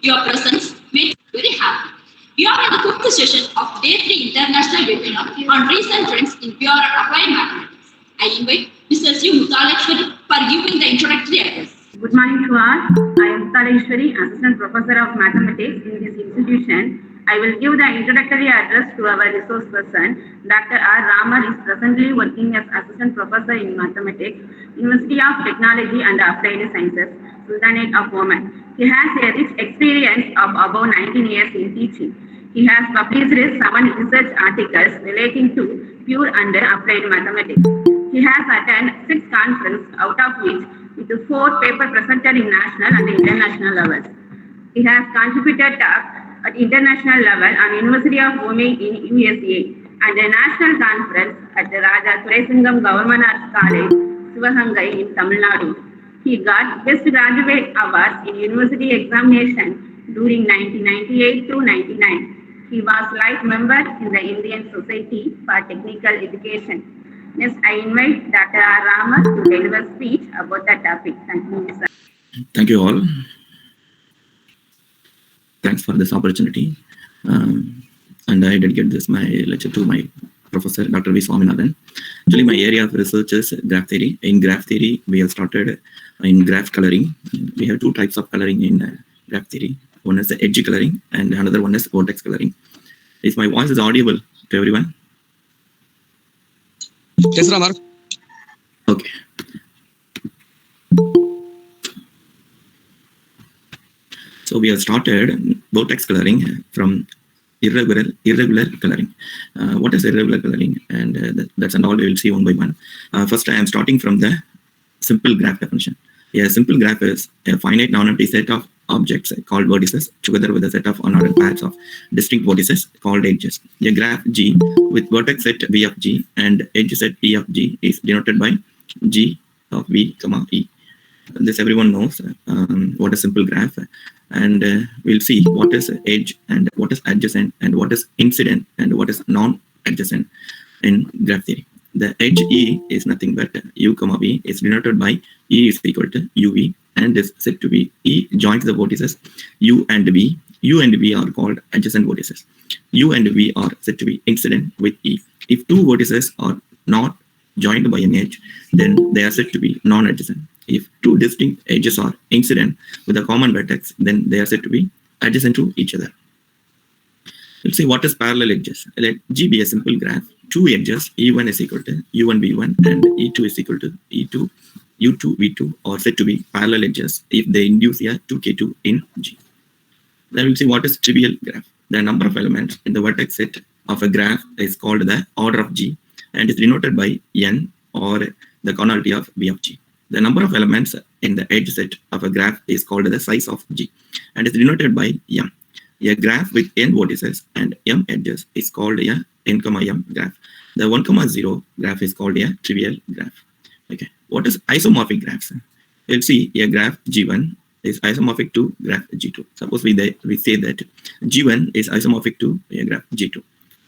Your presence makes me very happy. We are in the fifth session of Day 3 International Webinar on recent trends in pure and applied mathematics. I invite Mrs. U. Muthaleshwari for giving the introductory address. Good morning to all. I am Muthaleshwari, Assistant Professor of Mathematics in this institution. I will give the introductory address to our resource person. Dr. R. Raman is presently working as Assistant Professor in Mathematics, University of Technology and Applied Sciences, Sultanate of Oman. He has a rich experience of about 19 years in teaching. He has published 7 research articles relating to pure and applied mathematics. He has attended 6 conferences, out of which with 4 papers presented in national and international levels. He has contributed talks at international level on University of Oman in USA and a national conference at the Raja Thuraisingam Government Arts College, Sivagangai in Tamil Nadu. He got Best Graduate Awards in University Examination during 1998 to 99. He was life member in the Indian Society for Technical Education. Next, I invite Dr. R. Raman to deliver speech about the topic. Thank you, sir. Thank you all. Thanks for this opportunity. And I dedicate this my lecture to my professor, Dr. V. Swaminathan. Actually, my area of research is graph theory. In graph theory, we have started in graph coloring. We have 2 types of coloring in graph theory. One is the edge coloring and another one is vertex coloring. Is my voice is audible to everyone? Yes, Ramar. Okay. So we have started vertex coloring from irregular coloring. What is irregular coloring? And that's and all we will see one by one. First, I am starting from the simple graph definition. A simple graph is a finite non-empty set of objects called vertices together with a set of unordered pairs of distinct vertices called edges. A graph G with vertex set V of G and edge set E of G is denoted by G of V, E. This everyone knows what is simple graph, and we'll see what is edge and what is adjacent and what is incident and what is non-adjacent in graph theory. The edge E is nothing but U, V is denoted by E is equal to UV and is said to be E joins the vertices U and V. U and V are called adjacent vertices. U and V are said to be incident with E. If 2 vertices are not joined by an edge, then they are said to be non-adjacent. If 2 distinct edges are incident with a common vertex, then they are said to be adjacent to each other. Let's see what is parallel edges. Let G be a simple graph. 2 edges, E1 is equal to U1 V1 and E2 is equal to E2 U2 V2 are said to be parallel edges if they induce a 2K2 in G. Then we'll see what is trivial graph. The number of elements in the vertex set of a graph is called the order of G and is denoted by N or the cardinality of V of G. The number of elements in the edge set of a graph is called the size of G and is denoted by M. A graph with n vertices and m edges is called a n, m graph. The 1, 0 graph is called a trivial graph. Okay. What is isomorphic graphs? Let's see a graph G1 is isomorphic to graph G2. Suppose we say that G1 is isomorphic to a graph G2.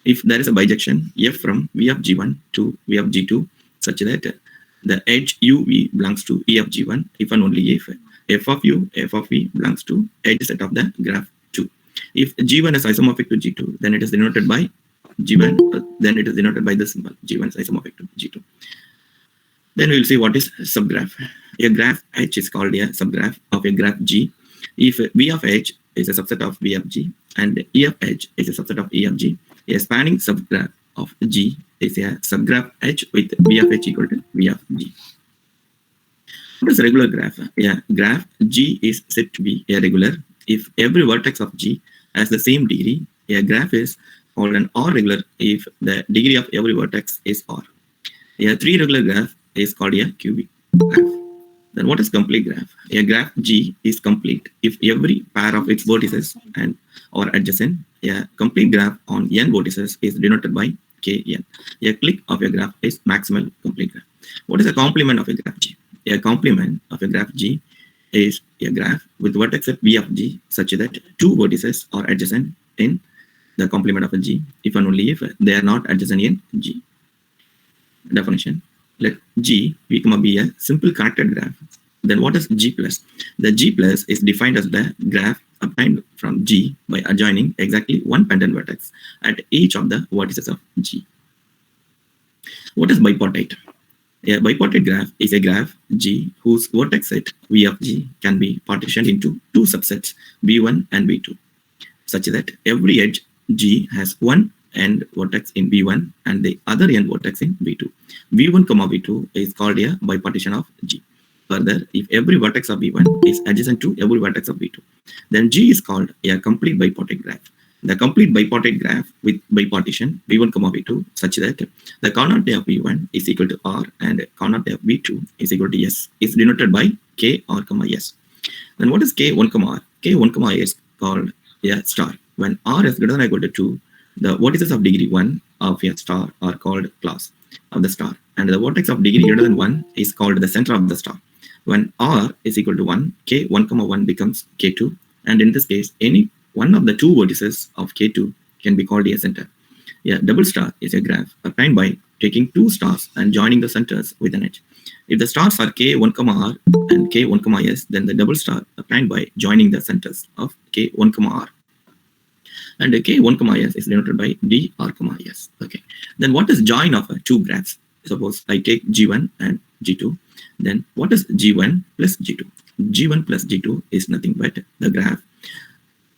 If there is a bijection F from V of G1 to V of G2 such that the edge UV belongs to E of G1 if and only if F of U, F of V belongs to edge set of the graph 2. If G1 is isomorphic to G2, then it is denoted by G1, then it is denoted by the symbol G1 is isomorphic to G2. Then we will see what is subgraph. A graph H is called a subgraph of a graph G if V of H is a subset of V of G and E of H is a subset of E of G. A spanning subgraph of G is a subgraph H with V of H equal to V of G. What is regular graph? A graph G is said to be a regular if every vertex of G has the same degree. A graph is called an R regular if the degree of every vertex is R. A 3 regular graph is called a cubic graph. Then what is complete graph? A graph G is complete if every pair of its vertices and or adjacent. A complete graph on n vertices is denoted by Kn. A clique of a graph is maximal complete graph. What is a complement of a graph G? A complement of a graph G is a graph with vertex set V of G such that 2 vertices are adjacent in the complement of a G if and only if they are not adjacent in G. Definition. Let G be a simple connected graph. Then what is G plus? The G plus is defined as the graph obtained from G by adjoining exactly one pendant vertex at each of the vertices of G. What is bipartite? A bipartite graph is a graph G whose vertex set V of G can be partitioned into two subsets V1 and V2, such that every edge G has one end vertex in V1 and the other end vertex in V2. V1, V2 is called a bipartition of G. Further, if every vertex of V1 is adjacent to every vertex of V2, then G is called a complete bipartite graph. The complete bipartite graph with bipartition V1, V2 such that the coordinate of V1 is equal to R and coordinate of V2 is equal to S is denoted by K, R, S. Then what is K1, R? K1, R is called a star. When R is greater than or equal to 2, the vertices of degree 1 of a star are called class of the star, and the vertex of degree greater than 1 is called the center of the star. When R is equal to 1, K1, 1 becomes K2, and in this case, any one of the two vertices of K2 can be called a center. A double star is a graph obtained by taking two stars and joining the centers with an edge. If the stars are K1, R and K1, S, then the double star obtained by joining the centers of K1, R. And K1, S is denoted by D, R, S. Okay. Then what is join of two graphs? Suppose I take G1 and G2. Then what is G1 plus G2? G1 plus G2 is nothing but the graph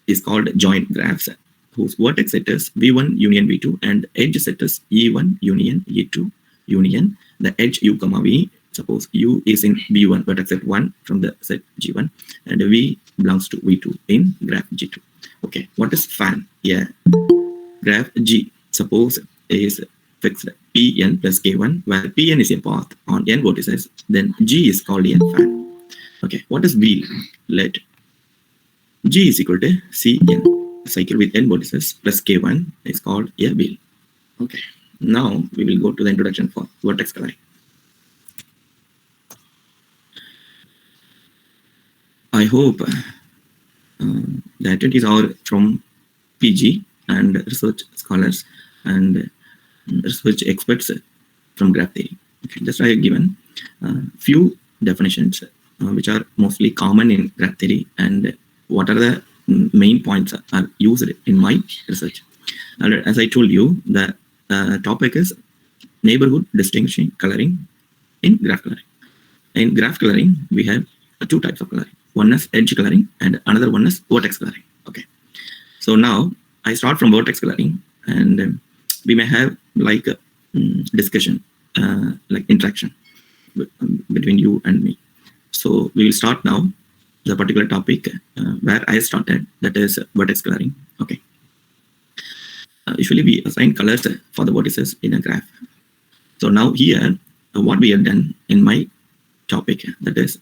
is called joint graphs whose vertex set is V1 union V2 and edge set is E1 union E2 union the edge U, V. Suppose U is in V1 vertex set 1 from the set G1 and V belongs to V2 in graph G2. Okay, what is fan? Yeah, graph G suppose is fixed Pn plus K1 where Pn is a path on n vertices, then G is called a fan. Okay, what is wheel? Let G is equal to Cn, cycle with n vertices plus K1 is called a wheel. Okay, now we will go to the introduction for vertex coloring. I hope the activities are from PG and research scholars and research experts from graph theory. Okay, just I have given few definitions which are mostly common in graph theory and what are the main points are used in my research. And as I told you, the topic is neighborhood distinguishing coloring in graph coloring. In graph coloring, we have two types of coloring. One is edge coloring and another one is vertex coloring. Okay, so now I start from vertex coloring and we may have like a discussion, like interaction between you and me. So we will start now the particular topic where I started, that is vertex coloring. Okay. Usually we assign colors for the vertices in a graph. So now here, what we have done in my topic, that is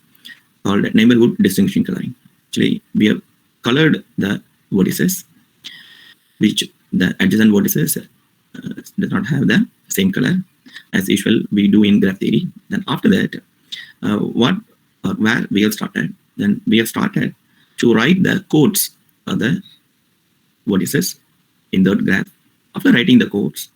called neighborhood distinguishing coloring. Actually, we have colored the vertices, which the adjacent vertices does not have the same color as usual we do in graph theory. Then after that, where we have started, then we have started to write the codes for the vertices in the graph. After writing the codes,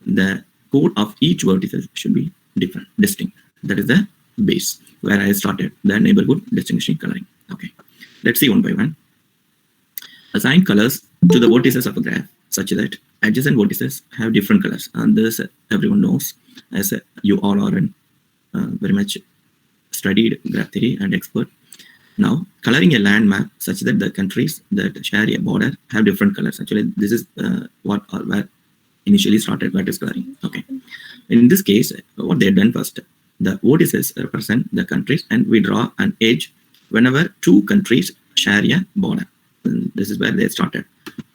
the code of each vertices should be different, distinct. That is the base where I started the neighborhood distinguishing coloring. Okay, let's see one by one. Assign colors to the vertices of a graph such that adjacent vertices have different colors, and this everyone knows as you all are very much studied graph theory and expert. Now, coloring a land map such that the countries that share a border have different colors. Actually, this is where initially started vertex coloring. Okay, in this case, what they have done first, the vertices represent the countries, and we draw an edge whenever two countries share a border. And this is where they started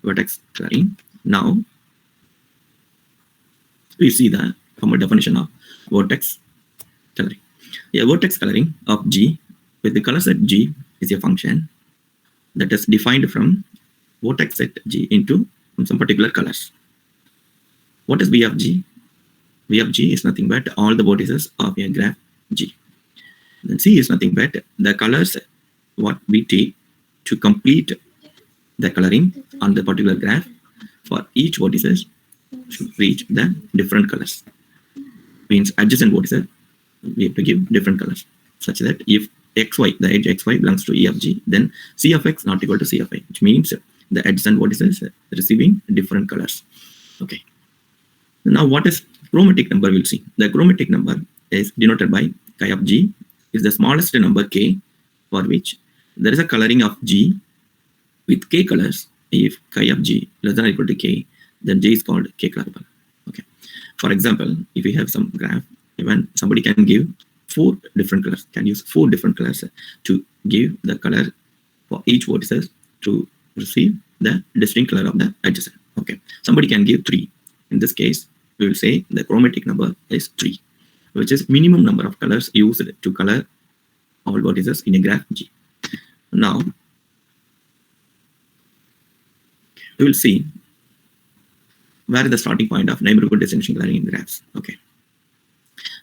vertex coloring. Now, we see the formal definition of vertex coloring. A vertex coloring of G with the color set G is a function that is defined from vertex set G into some particular colors. What is V of G? V of G is nothing but all the vertices of a graph G. Then C is nothing but the colors what we take to complete the coloring on the particular graph for each vertices should reach the different colors. Means adjacent vertices we have to give different colors, such that if xy, the edge xy belongs to E of G, then C of x not equal to C of I, which means the adjacent vertices receiving different colors. Okay. Now what is chromatic number? We'll see. The chromatic number is denoted by chi of G, is the smallest number k for which there is a coloring of G with k colors. If chi of G less than or equal to k, then G is called k colorable. Okay. For example, if we have some graph, even somebody can give 4 different colors, can use 4 different colors to give the color for each vertices to receive the distinct color of the adjacent. Okay. Somebody can give 3. In this case, we will say the chromatic number is 3, which is minimum number of colors used to color all vertices in a graph G. Now, we will see where is the starting point of neighborhood distinction coloring in graphs. Okay.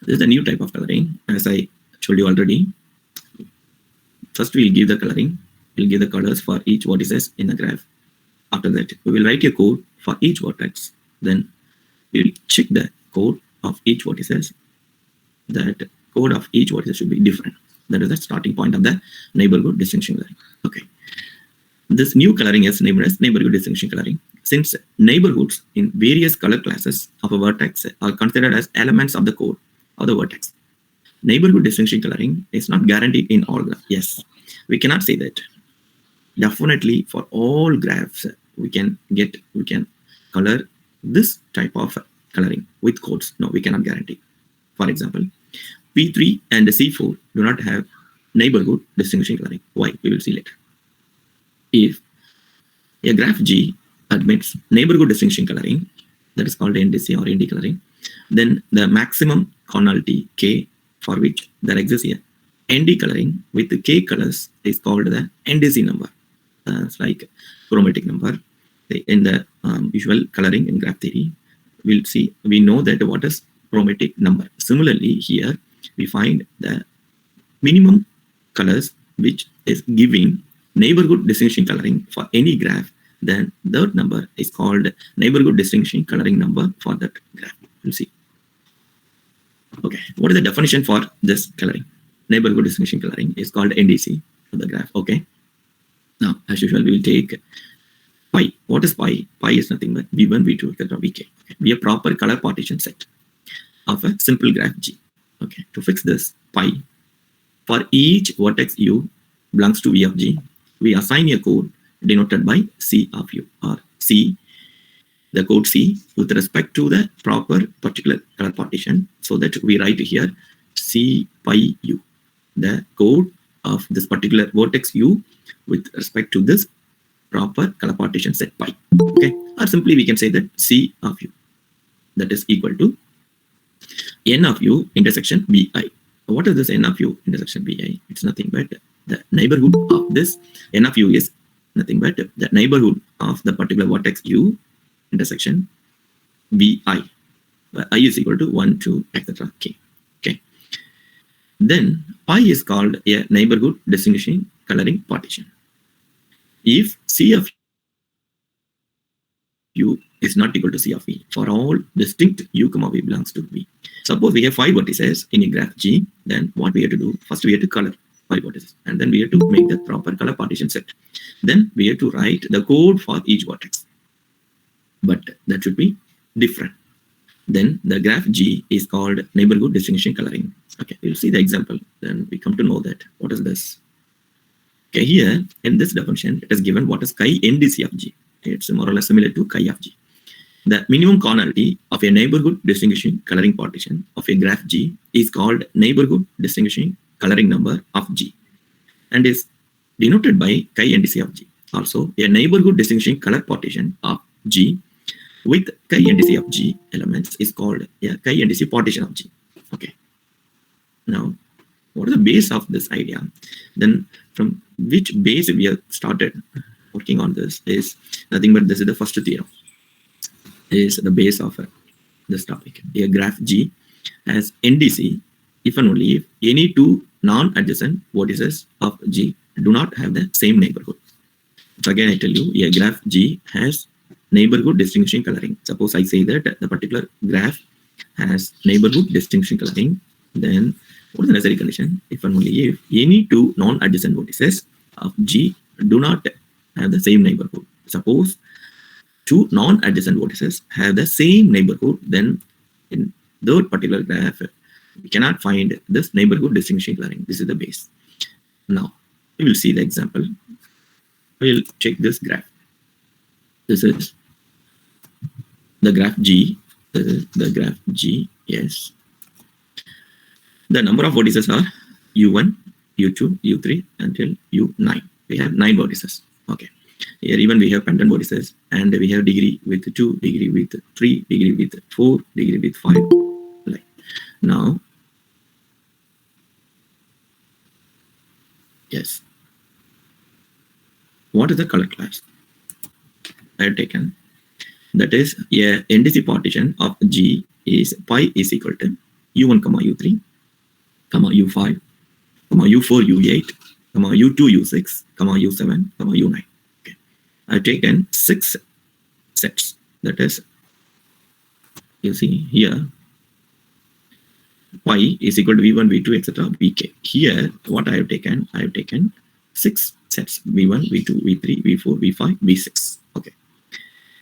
This is a new type of coloring, as I told you already. First, we will give the coloring. We will give the colors for each vertices in the graph. After that, we will write a code for each vertex. Then we will check the code of each vertices. That code of each vertex should be different. That is the starting point of the neighborhood distinction coloring. Okay. This new coloring is named as neighborhood distinction coloring. Since neighborhoods in various color classes of a vertex are considered as elements of the code of the vertex, neighborhood distinction coloring is not guaranteed in all graphs. Yes, we cannot say that. Definitely for all graphs, we can color this type of coloring with codes. No, we cannot guarantee. For example, P3 and C4 do not have neighborhood distinction coloring. Why? We will see later. If a graph G admits neighborhood distinction coloring, that is called NDC or ND coloring, then the maximum conality K for which there exists a ND coloring with the K colors is called the NDC number. It's like chromatic number. In the usual coloring in graph theory, we know that what is chromatic number. Similarly, here we find the minimum colors which is giving neighborhood distinction coloring for any graph, then that number is called neighborhood distinction coloring number for that graph. We'll see. Okay, what is the definition for this coloring? Neighborhood distinction coloring is called NDC for the graph. Okay. Now, as usual, we will take pi. What is pi? Pi is nothing but V1, V2, etc. Vk. Okay. Be a proper color partition set of a simple graph G. Okay. To fix this pi, for each vertex U belongs to V of G, we assign a code denoted by C of U, or C, the code C with respect to the proper particular color partition, so that we write here C pi U, the code of this particular vertex U with respect to this proper color partition set pi. Okay, or simply we can say that C of U, that is equal to N of U intersection Bi. What is this N of U intersection Bi? It's nothing but the neighborhood of this. N of U is nothing but the neighborhood of the particular vertex U intersection Bi, where I is equal to 1, 2, etc. K. Okay. Then pi is called a neighborhood distinguishing coloring partition. If C of U is not equal to C of V for all distinct U, V belongs to V. Suppose we have 5 vertices in a graph G, then what we have to do? First we have to color 5 vertices, and then we have to make the proper color partition set. Then we have to write the code for each vertex, but that should be different. Then the graph G is called neighborhood distinguishing coloring. Okay, we'll see the example, then we come to know that what is this. Okay, here in this definition it is given what is chi NDC of G. It's more or less similar to chi of G. The minimum conality of a neighborhood distinguishing coloring partition of a graph G is called neighborhood distinguishing coloring number of G, and is denoted by chi NDC of G. Also, a neighborhood distinguishing color partition of G with chi NDC of G elements is called a chi NDC partition of G. Okay. Now, what is the base of this idea? Then from which base we have started working on this is nothing but this is the first theorem. Is the base of this topic. A graph G has NDC if and only if any two non-adjacent vertices of G do not have the same neighborhood. So again, I tell you, a graph G has neighborhood distinguishing coloring. Suppose I say that the particular graph has neighborhood distinguishing coloring, then What is the necessary condition? If and only if any two non-adjacent vertices of G do not have the same neighborhood. Suppose two non-adjacent vertices have the same neighborhood, then in that particular graph, we cannot find this neighborhood distinguishing coloring. This is the base. Now, we will see the example. We'll check this graph. This is the graph G. This is the graph G. Yes. The number of vertices are U1, U2, U3 until U9. We have 9 vertices. Okay. Here even we have pendant vertices, and we have degree with 2, degree with 3, degree with 4, degree with 5. Like now, yes. What is the color class I have taken? That is, a NDC partition of G is pi is equal to U1, U3, U5, U4, U8, U2, U6, U7, U9. Okay. I've taken 6 sets. That is, you see here, pi is equal to V1, V2, etc. Vk. Here, what I have taken 6 sets: V1, V2, V3, V4, V5, V6. Okay.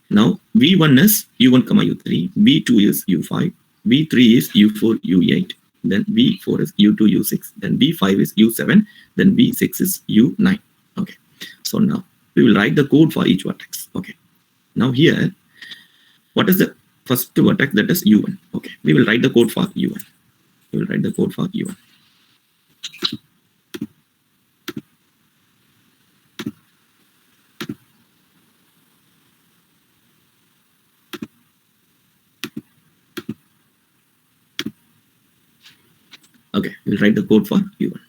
Now, V1 is U1, U3, V2 is U5, V3 is U4, U8, then V4 is U2, U6, then V5 is U7, then V6 is U9. Okay. So now we will write the code for each vertex. Okay. Now here, what is the first vertex? That is U1. Okay. We will write the code for U1. We will write the code for U1. Okay, we'll write the code for U1.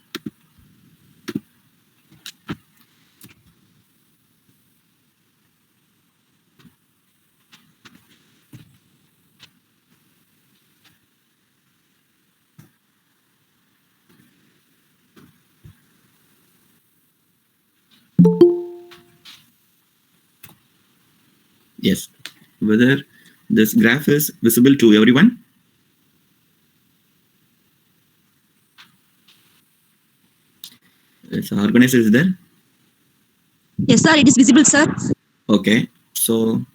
Yes, whether this graph is visible to everyone? It's organized, is there? Yes, sir, it is visible, sir. Okay, so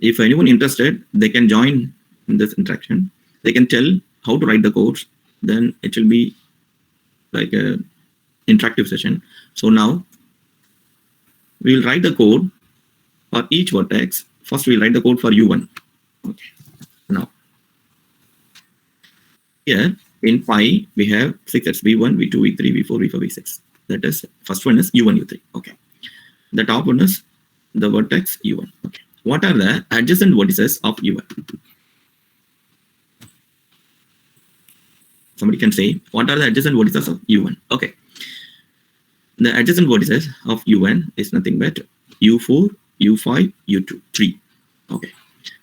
if anyone interested, they can join in this interaction. They can tell how to write the code. Then it will be like a interactive session. So now we will write the code for each vertex. First, we'll write the code for U1. Okay. Now, here in pi, we have 6 sets: V1, V2, V3, V4, V5, V6. That is, first one is U1, U3. Okay. The top one is the vertex U1. Okay. What are the adjacent vertices of U1? Somebody can say, what are the adjacent vertices of U1? Okay. The adjacent vertices of U1 is nothing but U4, U5, U2, 3. Okay.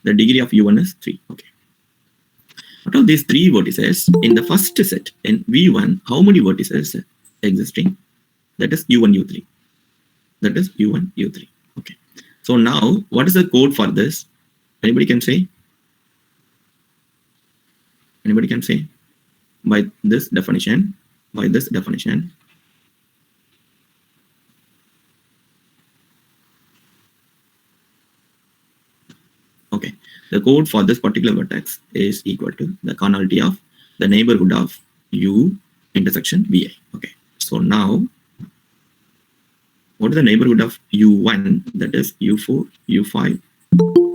The degree of U1 is 3. Okay. Out of these 3 vertices, in the first set, in V1, how many vertices existing? That is U1, U3. That is U1, U3. Okay. So now, what is the code for this? Anybody can say? Anybody can say? By this definition, okay, the code for this particular vertex is equal to the cardinality of the neighborhood of U intersection Vi. Okay, so now what is the neighborhood of U1? That is U4, U5,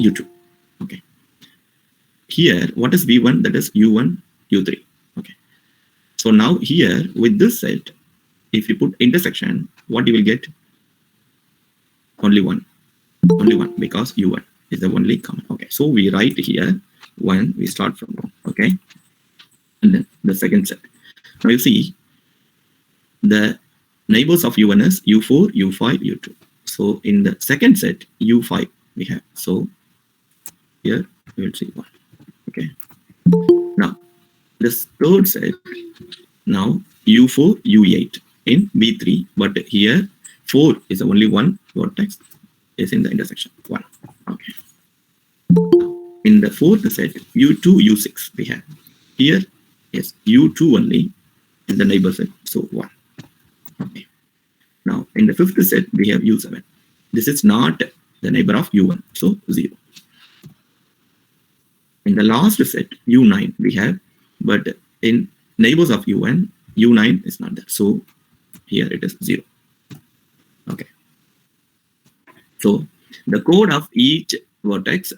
U2. Okay, here what is V1? That is U1, U3. Okay, so now here with this set, if you put intersection, what you will get? Only one, because U1 is the only common. Okay, so we write here 1, we start from 1. Okay, and then the second set. Now you see the neighbors of U1 is U4, U5, U2. So in the second set, U5 we have. So here we will see 1. Okay, now this third set, now U4, U8 in B3, but here 4 is the only one vertex is in the intersection 1. Okay. In the fourth set, U2, U6 we have. Here, yes, U2 only, in the neighbor set, so 1. Okay. Now in the fifth set we have U7. This is not the neighbor of U1, so 0. In the last set U9 we have, but in neighbors of U1, U9 is not there, so here it is 0. Okay. So the code of each vertex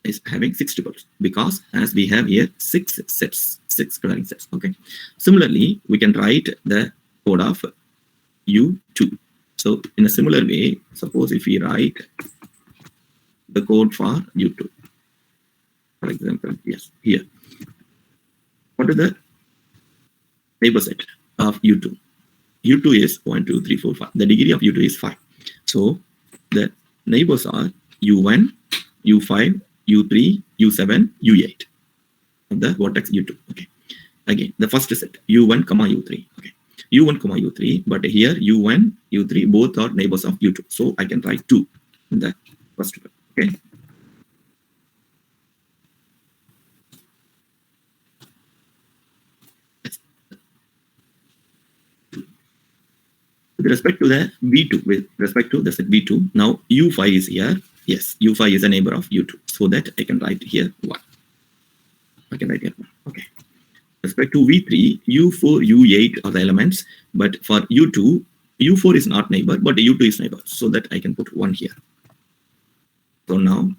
is having 6 tuples because as we have here 6 sets, 6 coloring sets. Okay. Similarly, we can write the code of U2. So in a similar way, suppose if we write the code for U2, for example, yes, here. What is the neighbor set of U2? U2 is 1, 2, 3, 4, 5. The degree of U2 is 5. So the neighbors are U1, U5, U3, U7, U8 of the vertex U2. Okay. Again, the first set U1, U3. Okay. U1, U3, but here U1, U3 both are neighbors of U2. So I can write 2 in the first one. Okay. With respect to the B2, with respect to the set B2, now U5 is here. Yes, U5 is a neighbor of U2. So that I can write here 1. I can write here 1. Okay. With respect to V3, U4, U8 are the elements, but for U2, U4 is not neighbor, but U2 is neighbor. So that I can put 1 here. So now,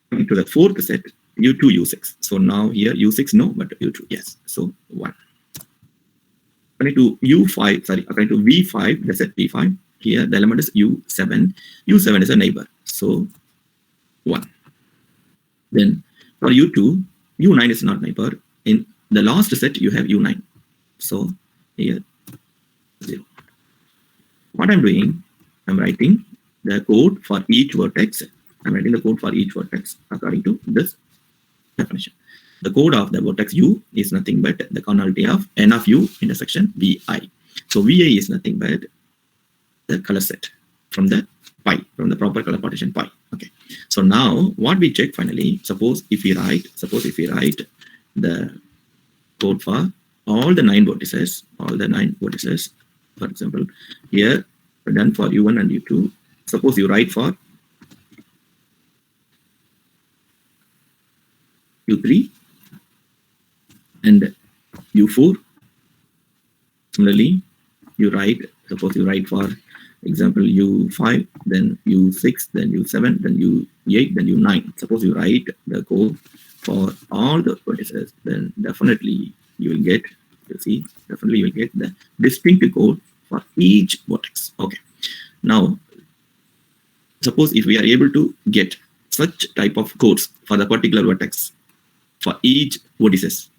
coming to the fourth set, U2, U6. So now here U6 no, but U2 yes. So 1. According to U5, sorry, according to V5, the set V5, here the element is U7. U7 is a neighbor, so 1. Then for U2, U9 is not neighbor. In the last set, you have U9. So here, 0. What I'm doing, I'm writing the code for each vertex. I'm writing the code for each vertex according to this definition. The code of the vertex U is nothing but the cardinality of n of U intersection Vi. So Vi is nothing but the color set from the pi, from the proper color partition pi. Okay. So now what we check finally, suppose if we write the code for all the 9 vertices, for example, here we're done for U1 and U2. Suppose you write for U3 and U4. Similarly, suppose you write for example U5, then U6, then U7, then U8, then U9. Suppose you write the code for all the vertices, then definitely you will get, the distinct code for each vertex. Okay. Now, suppose if we are able to get such type of codes for the particular vertex for each vertices,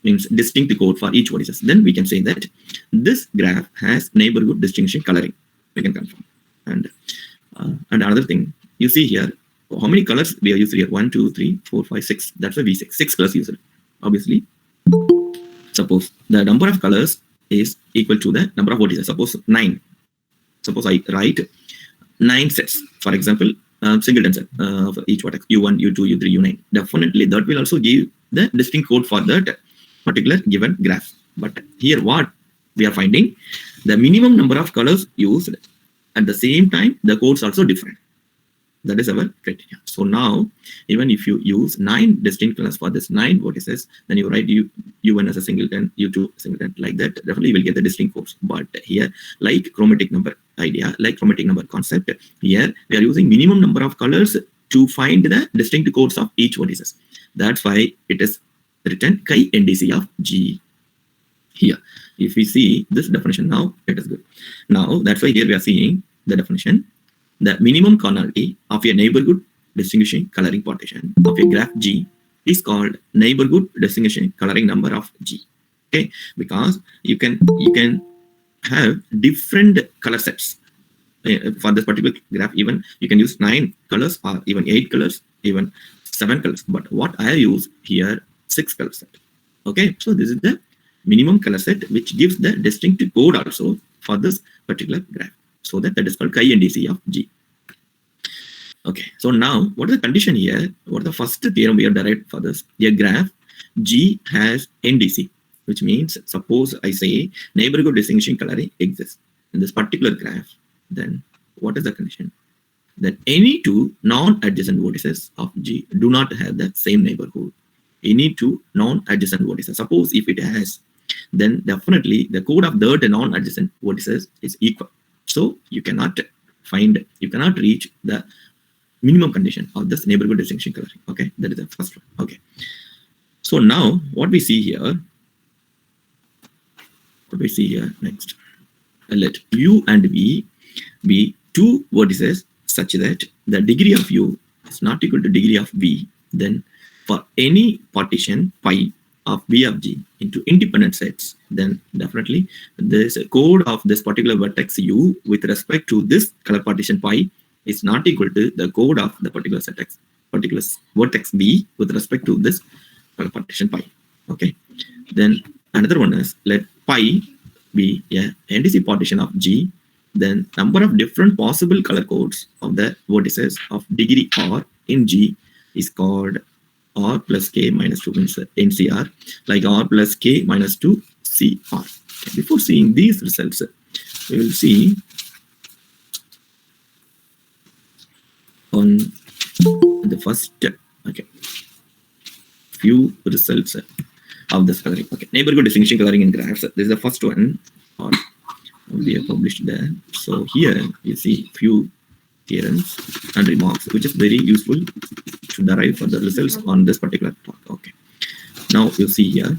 means distinct code for each vertices, then we can say that this graph has neighborhood distinction coloring. We can confirm. And another thing, you see here, how many colors we have used here? 1, 2, 3, 4, 5, 6. That's a V6. 6 colors used. Obviously, suppose the number of colors is equal to the number of vertices. Suppose 9. Suppose I write 9 sets. For example, singleton set for each vertex, U1, U2, U3, U9. Definitely that will also give the distinct code for that particular given graph. But here what we are finding, the minimum number of colors used, at the same time the codes also different. That is our criteria. So now even if you use 9 distinct colors for this 9 vertices, then you write U1 as a singleton, U2 singleton, like that, definitely you will get the distinct codes. But here, like chromatic number idea, like chromatic number concept, here we are using minimum number of colors to find the distinct codes of each vertices. That's why it is written chi NDC of G here. If we see this definition now, it is good. Now that's why here we are seeing the definition. The minimum cardinality of a neighborhood distinguishing coloring partition of a graph G is called neighborhood distinguishing coloring number of G. Okay, because you can have different color sets for this particular graph. Even you can use 9 colors or even 8 colors, even 7 colors. But what I use here, 6 color set. Okay, so this is the minimum color set which gives the distinct code also for this particular graph. So that is called chi NDC of G. Okay, so now what is the condition here? What is the first theorem we have derived for this? A graph G has NDC. which means suppose I say neighborhood distinguishing coloring exists in this particular graph, then what is the condition? That any two non-adjacent vertices of G do not have the same neighborhood. Any two non-adjacent vertices. Suppose if it has, then definitely the code of that non-adjacent vertices is equal. So you cannot reach the minimum condition of this neighborhood distinction coloring. Okay, that is the first one. Okay. So now what we see here next. Let U and V be two vertices such that the degree of U is not equal to degree of V. Then for any partition pi of V of G into independent sets, then definitely this code of this particular vertex U with respect to this color partition pi is not equal to the code of the particular vertex V with respect to this color partition pi. Okay. Then another one is let pi be a NDC partition of G. Then number of different possible color codes of the vertices of degree R in G is called R plus K minus 2 means NCR, like R plus K minus 2 CR. Okay. Before seeing these results, we will see on the first few results of this coloring. Okay, neighborhood distinguishing coloring in graphs. This is the first one, or we have published there. So here you see few theorems and remarks, which is very useful to derive further results on this particular talk. Okay, now you see here.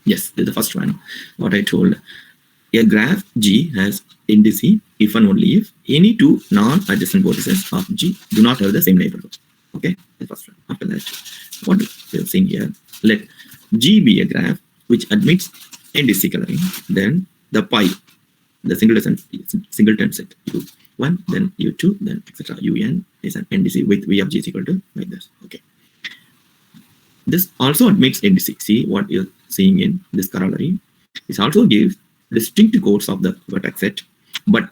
Yes, this is the first one. What I told. A graph G has indice if and only if any two non-adjacent vertices of G do not have the same neighborhood. Okay, the first one. After that, what we are saying here, let G be a graph which admits indice coloring, then the pi, the singleton set U1, then U2, then etc. Un is an indice with V of G is equal to like this. Okay. This also admits indice. See what you're seeing in this corollary. This also gives distinct codes of the vertex set, but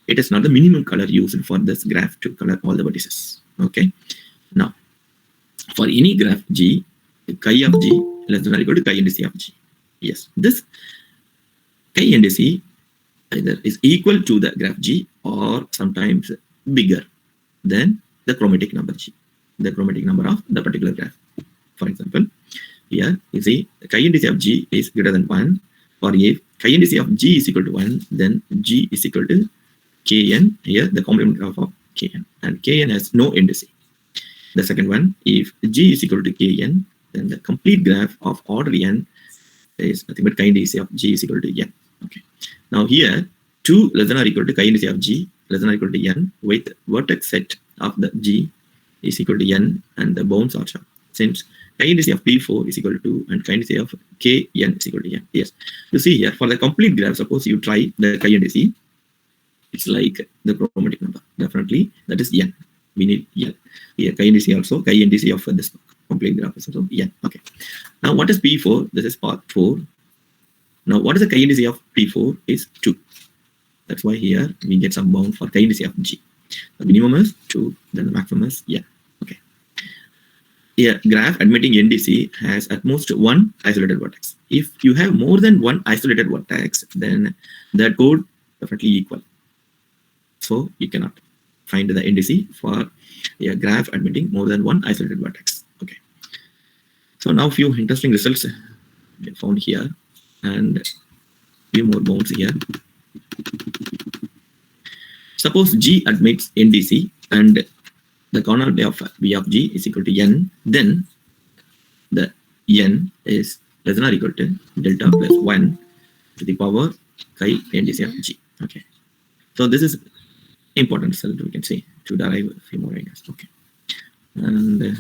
it is not the minimum color used for this graph to color all the vertices. Okay. Now, for any graph G, chi of G less than or equal to chi indice of G. Yes, this chi indice either is equal to the graph G or sometimes bigger than the chromatic number G, the chromatic number of the particular graph. For example, here you see the chi indice of G is greater than 1, or if chi indice of G is equal to 1, then G is equal to Kn, here the complement graph of Kn, and Kn has no indice. The second one, if G is equal to Kn, then the complete graph of order n is nothing but chi indice of G is equal to n. Okay. Now here, 2 less than or equal to chi indice of G less than or equal to n with vertex set of the G is equal to n and the bounds are sharp. Since chi indice of P4 is equal to 2 and chi indice of Kn is equal to n. Yes. You see here, for the complete graph, suppose you try the chi indice, it's like the chromatic number. Definitely, that is n. We need n. Here, chi indice also, chi indice of this complete graph is also n. Okay. Now, what is P4? This is part 4. Now, what is the chi indice of P4 is 2. That's why here we get some bound for chi indice of G. The minimum is 2, then the maximum is n. Okay. A graph admitting NDC has at most one isolated vertex. If you have more than one isolated vertex, then that code definitely equal. So you cannot find the NDC for a graph admitting more than one isolated vertex. Okay. So now few interesting results get found here and few more bounds here. Suppose G admits NDC and the cardinality of V of G is equal to n, then the n is less than or equal to delta plus 1 to the power chi NDC of G. Okay. So this is important result we can say to derive a few more ideas. Okay. And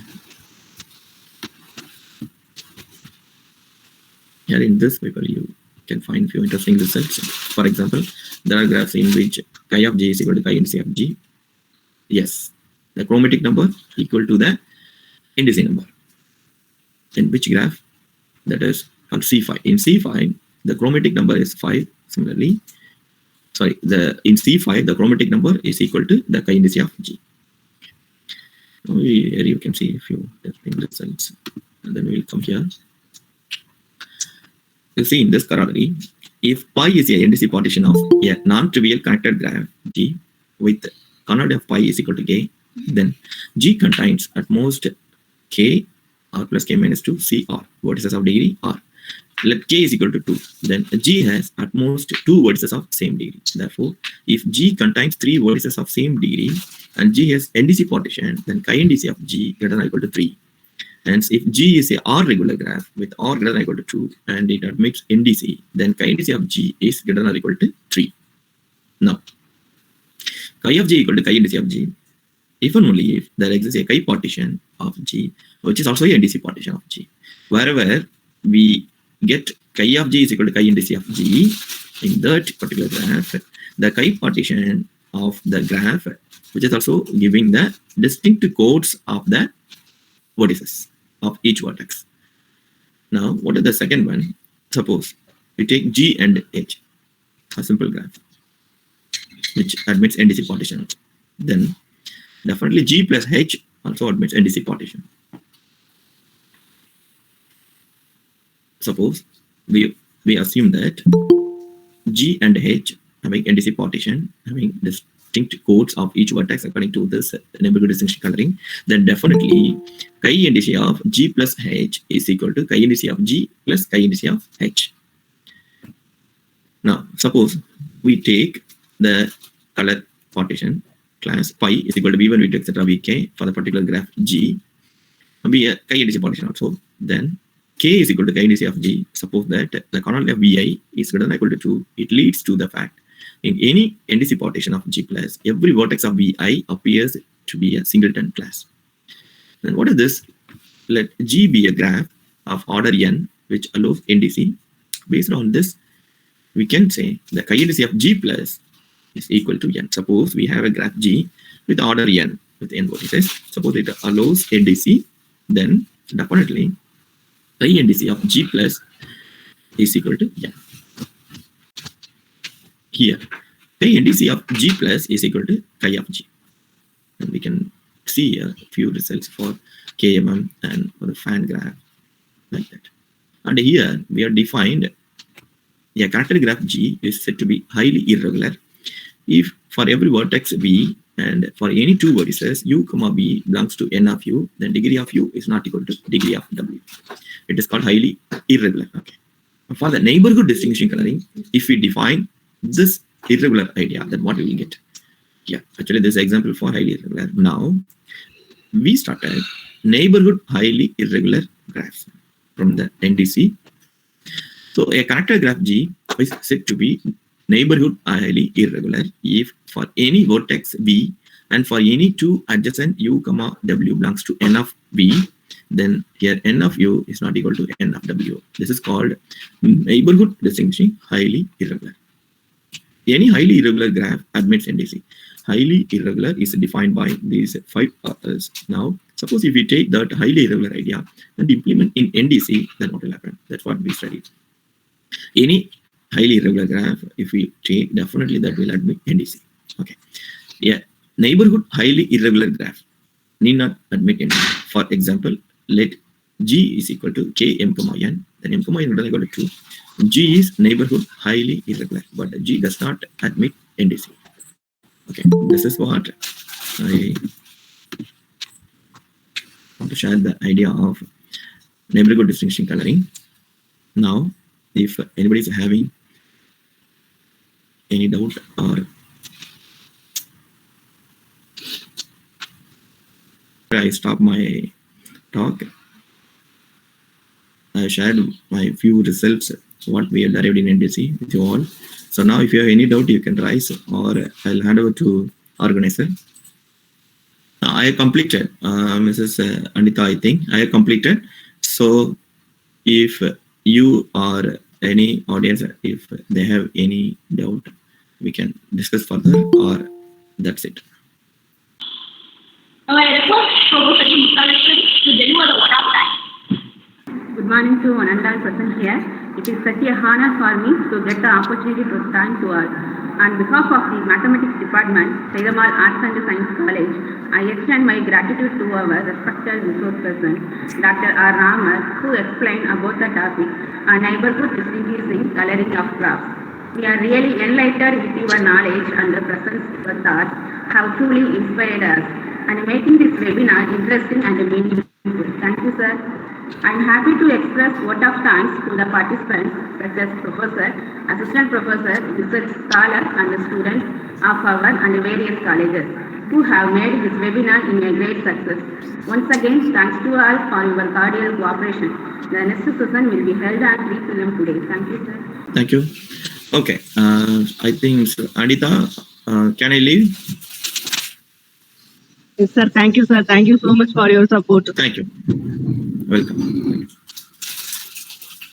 here in this paper you can find few interesting results. For example, there are graphs in which chi of G is equal to chi indice of G. Yes. The chromatic number equal to the indice number. In which graph? That is on C5. In C5, the chromatic number is 5. Similarly, in C5, the chromatic number is equal to the chi indice of G. Here you can see a few testing results. And then we'll come here. You see in this corollary, if pi is a NDC partition of a non-trivial connected graph G with coordinate of pi is equal to k, then G contains at most k r plus k minus 2 c r vertices of degree r. Let k is equal to 2, then G has at most 2 vertices of same degree. Therefore, if G contains 3 vertices of same degree and G has NDC partition, then chi NDC of G greater than or equal to 3. Hence, if G is a R regular graph with R greater than or equal to 2 and it admits NDC, then chi NDC of G is greater than or equal to 3. Now, chi of G equal to chi NDC of G if and only if there exists a chi partition of G, which is also a NDC partition of G. Wherever we get chi of G is equal to chi NDC of G in that particular graph, the chi partition of the graph, which is also giving the distinct codes of the vertices of each vertex. Now, what is the second one? Suppose we take G and H, a simple graph, which admits NDC partition. Then definitely G plus H also admits NDC partition. Suppose we assume that G and H having NDC partition, having distinct codes of each vertex according to this neighborhood distinction coloring, then definitely chi NDC of G plus H is equal to chi NDC of G plus chi NDC of H. Now, suppose we take the color partition class pi is equal to v1, v2, etc. vk for the particular graph G, be a chi NDC partition also. Then k is equal to chi NDC of G. Suppose that the coordinate of vi is greater than or equal to 2. It leads to the fact in any NDC partition of G plus, every vertex of vi appears to be a singleton class. Then what is this? Let G be a graph of order n which allows NDC. Based on this, we can say the chi NDC of G plus is equal to n. Suppose we have a graph G with order n with n vertices. Suppose it allows NDC, then definitely chi NDC of G plus is equal to n. Here, chi NDC of G plus is equal to chi of G. And we can see a few results for KMM and for the fan graph like that. And here we are defined a character graph G is said to be highly irregular if for every vertex V and for any two vertices U, V belongs to n of U, then degree of U is not equal to degree of W. It is called highly irregular. Okay. For the neighborhood distinction coloring, if we define this irregular idea, then what we will get? Yeah, actually this is example for highly irregular. Now we started neighborhood highly irregular graphs from the NDC. So a character graph G is said to be neighborhood highly irregular if for any vertex V and for any two adjacent U, W belongs to n of V, then here n of U is not equal to n of W. This is called neighborhood distinction highly irregular. Any highly irregular graph admits NDC. Highly irregular is defined by these 5 authors. Now, suppose if we take that highly irregular idea and implement in NDC, then what will happen? That's what we studied. Any highly irregular graph, if we take, definitely that will admit NDC. Okay. Yeah. Neighborhood highly irregular graph need not admit NDC. For example, let G is equal to K m, n, then m, n is equal to 2. G is neighborhood highly irregular, but G does not admit NDC. Okay, this is what I want to share the idea of neighborhood distinction coloring. Now, if anybody is having any doubt or I stop my talk, I shared my few results, what we have derived in NDC with you all. So now if you have any doubt, you can raise or I'll hand over to organizer. I have completed, Mrs. Anita, I think. I have completed. So if you or any audience, if they have any doubt, we can discuss further or that's it. Now I request Professor Muthaleshwari to deliver the word of time. Good morning to one and all present here. It is such a honor for me to get the opportunity to stand to our On behalf of the Mathematics Department, AMMAL Arts and Science College, I extend my gratitude to our respected resource person, Dr. R. Raman, who explained about the topic, a neighborhood distinguishing coloring of crafts. We are really enlightened with your knowledge and the presence of your thoughts have truly inspired us and making this webinar interesting and meaningful. Thank you, sir. I am happy to express vote of thanks to the participants, such as Professor, Assistant Professor, Research Scholar, and the students of our and various colleges who have made this webinar in a great success. Once again, thanks to all for your cordial cooperation. The next session will be held at 3 p.m. today. Thank you, sir. Thank you. Okay. I think Anita, can I leave? Yes, sir. Thank you, sir. Thank you so much for your support. Thank you. Welcome.